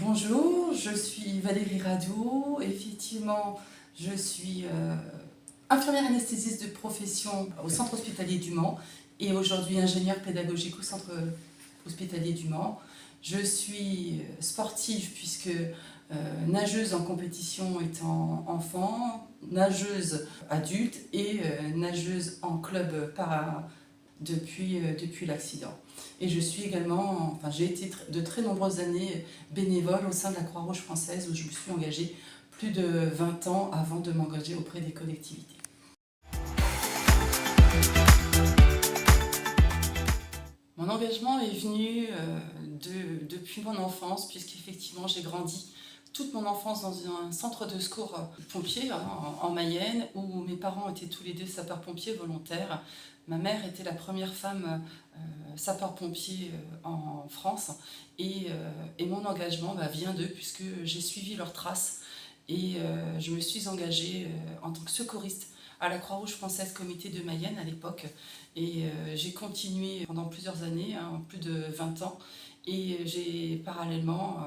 Bonjour, je suis Valérie Rado. Effectivement, je suis infirmière anesthésiste de profession au centre hospitalier du Mans et aujourd'hui ingénieure pédagogique au centre hospitalier du Mans. Je suis sportive puisque nageuse en compétition étant enfant, nageuse adulte et nageuse en club para depuis l'accident. Et je suis également, j'ai été de très nombreuses années bénévole au sein de la Croix-Rouge française où je me suis engagée plus de 20 ans avant de m'engager auprès des collectivités. Mon engagement est venu depuis mon enfance, puisqu'effectivement j'ai grandi toute mon enfance dans un centre de secours pompier en Mayenne, où mes parents étaient tous les deux sapeurs-pompiers volontaires. Ma mère était la première femme sapeur-pompier en France, et mon engagement vient d'eux, puisque j'ai suivi leurs traces, et je me suis engagée en tant que secouriste à la Croix-Rouge française comité de Mayenne à l'époque, et j'ai continué pendant plusieurs années, plus de 20 ans, et j'ai parallèlement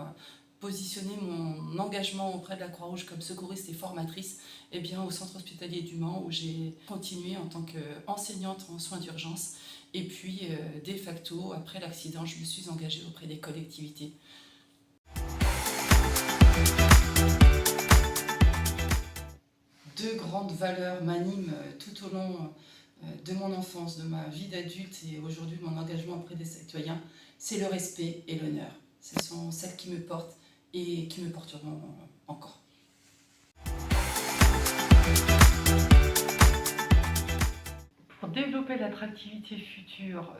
positionné mon engagement auprès de la Croix-Rouge comme secouriste et formatrice au centre hospitalier du Mans, où j'ai continué en tant qu'enseignante en soins d'urgence, et puis de facto, après l'accident, je me suis engagée auprès des collectivités. Deux grandes valeurs m'animent tout au long de mon enfance, de ma vie d'adulte et aujourd'hui de mon engagement auprès des citoyens, c'est le respect et l'honneur. Ce sont celles qui me portent et qui me porteront encore. Pour développer l'attractivité future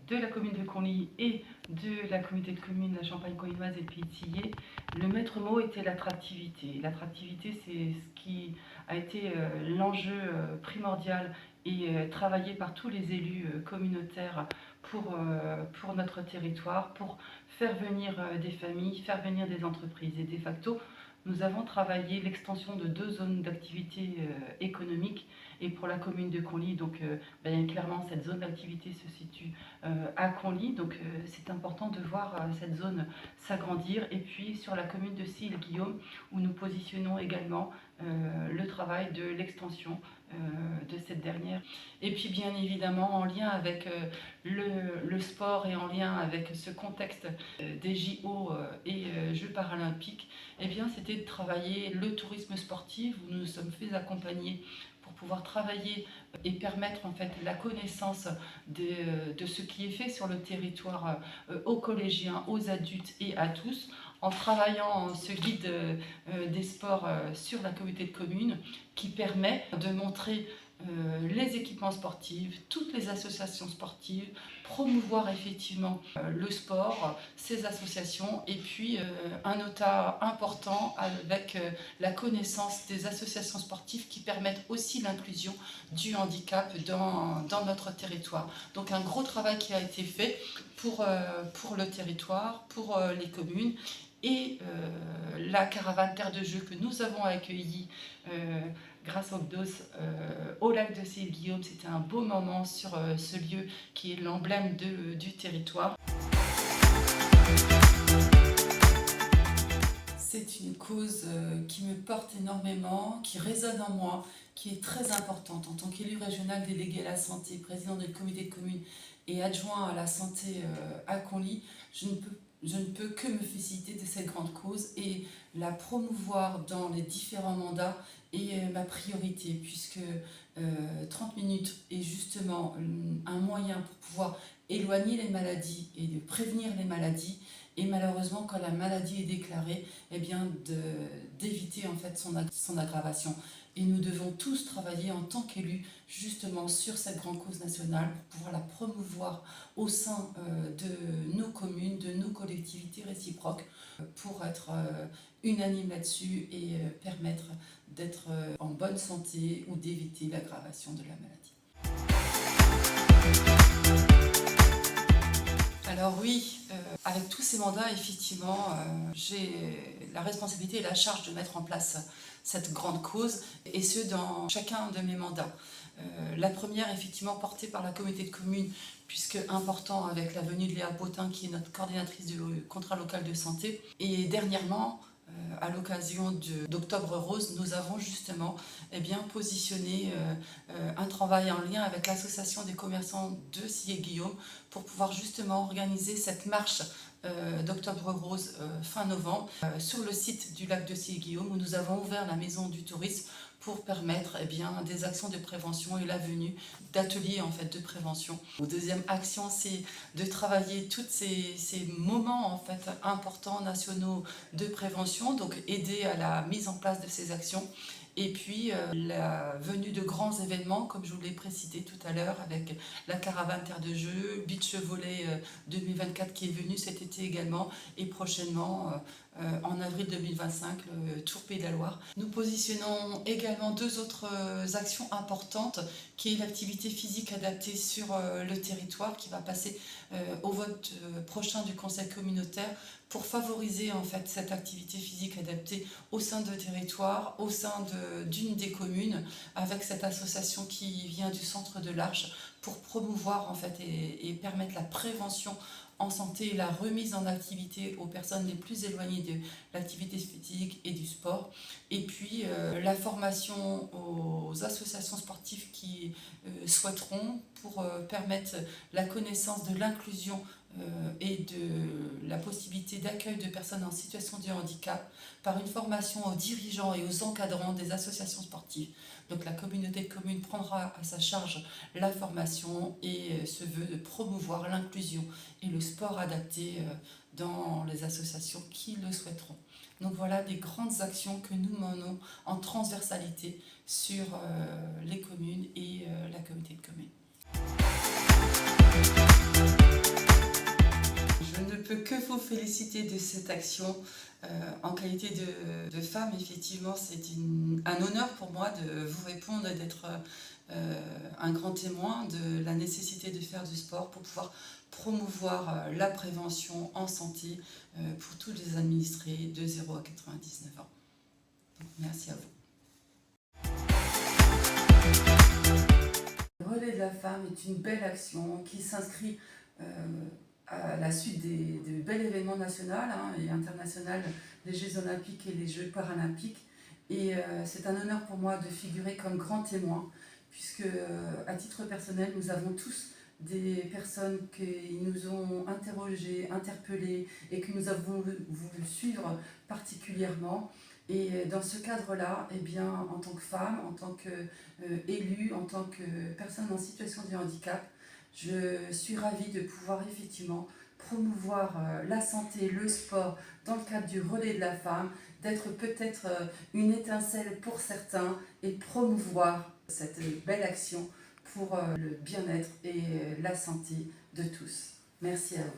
de la commune de Conly et de la communauté de communes de la Champagne-Conilloise et le Pays de Sillé, le maître mot était l'attractivité. L'attractivité, c'est ce qui a été l'enjeu primordial et travaillé par tous les élus communautaires pour notre territoire, pour faire venir des familles, faire venir des entreprises. Et de facto, nous avons travaillé l'extension de 2 zones d'activité économique, et pour la commune de Conly, donc clairement cette zone d'activité se situe à Conly, donc c'est important de voir cette zone s'agrandir. Et puis sur la commune de Sille-Guillaume, où nous positionnons également le travail de l'extension de cette dernière. Et puis bien évidemment en lien avec le sport et en lien avec ce contexte des JO et Jeux paralympiques, c'était de travailler le tourisme sportif, où nous nous sommes fait accompagner pour pouvoir travailler et permettre en fait la connaissance de ce qui est fait sur le territoire aux collégiens, aux adultes et à tous, en travaillant ce guide des sports sur la communauté de communes qui permet de montrer les équipements sportifs, toutes les associations sportives, promouvoir effectivement le sport, ces associations, et puis un nota important avec la connaissance des associations sportives qui permettent aussi l'inclusion du handicap dans notre territoire. Donc un gros travail qui a été fait pour le territoire, pour les communes, et la caravane Terre de Jeux que nous avons accueillie grâce au GDOS au lac de Sille-Guillaume. C'était un beau moment sur ce lieu qui est l'emblème du territoire. C'est une cause qui me porte énormément, qui résonne en moi, qui est très importante. En tant qu'élu régional délégué à la santé, président du comité de communes et adjoint à la santé à Conly, je ne peux que me féliciter de cette grande cause et la promouvoir dans les différents mandats est ma priorité, puisque 30 minutes est justement un moyen pour pouvoir éloigner les maladies et de prévenir les maladies, et malheureusement quand la maladie est déclarée, d'éviter en fait son aggravation. Et nous devons tous travailler en tant qu'élus justement sur cette grande cause nationale pour pouvoir la promouvoir au sein de nos communes, de nos collectivités réciproques, pour être unanime là-dessus et permettre d'être en bonne santé ou d'éviter l'aggravation de la maladie. Alors oui, avec tous ces mandats, effectivement, j'ai la responsabilité et la charge de mettre en place cette grande cause, et ce, dans chacun de mes mandats. La première, effectivement, portée par la communauté de communes, puisque important avec la venue de Léa Potin, qui est notre coordinatrice du contrat local de santé. Et dernièrement, à l'occasion d'Octobre Rose, nous avons justement positionné un travail en lien avec l'association des commerçants de Sillé-Guillaume pour pouvoir justement organiser cette marche d'Octobre Rose fin novembre sur le site du lac de Sillé-Guillaume, où nous avons ouvert la maison du tourisme pour permettre des actions de prévention et la venue d'ateliers de prévention. La deuxième action, c'est de travailler tous ces moments importants nationaux de prévention, donc aider à la mise en place de ces actions. Et puis la venue de grands événements, comme je vous l'ai précisé tout à l'heure, avec la caravane Terre de Jeux, Beach Volley 2024 qui est venu cet été également, et prochainement en avril 2025, le Tour Pays de la Loire. Nous positionnons également deux autres actions importantes, qui est l'activité physique adaptée sur le territoire, qui va passer au vote prochain du conseil communautaire pour favoriser cette activité physique adaptée au sein de territoire, au sein d'une des communes, avec cette association qui vient du centre de l'Arche, pour promouvoir et permettre la prévention en santé et la remise en activité aux personnes les plus éloignées de l'activité physique et du sport. Et puis la formation aux associations sportives qui souhaiteront, pour permettre la connaissance de l'inclusion et de la possibilité d'accueil de personnes en situation de handicap par une formation aux dirigeants et aux encadrants des associations sportives. Donc la communauté de communes prendra à sa charge la formation et se veut de promouvoir l'inclusion et le sport adapté dans les associations qui le souhaiteront. Donc voilà des grandes actions que nous menons en transversalité sur les communes et la communauté de communes. Je ne peux que vous féliciter de cette action. En qualité de femme, effectivement, c'est un honneur pour moi de vous répondre et d'être un grand témoin de la nécessité de faire du sport pour pouvoir promouvoir la prévention en santé pour tous les administrés de 0 à 99 ans. Donc, merci à vous. Le relais de la femme est une belle action qui s'inscrit à la suite du bel événement national et international, les Jeux Olympiques et les Jeux Paralympiques. Et c'est un honneur pour moi de figurer comme grand témoin, puisque à titre personnel, nous avons tous des personnes qui nous ont interrogés, interpellés et que nous avons voulu suivre particulièrement. Et dans ce cadre-là, en tant que femme, en tant qu'élue, en tant que personne en situation de handicap, je suis ravie de pouvoir effectivement promouvoir la santé, le sport dans le cadre du relais de la femme, d'être peut-être une étincelle pour certains et promouvoir cette belle action pour le bien-être et la santé de tous. Merci à vous.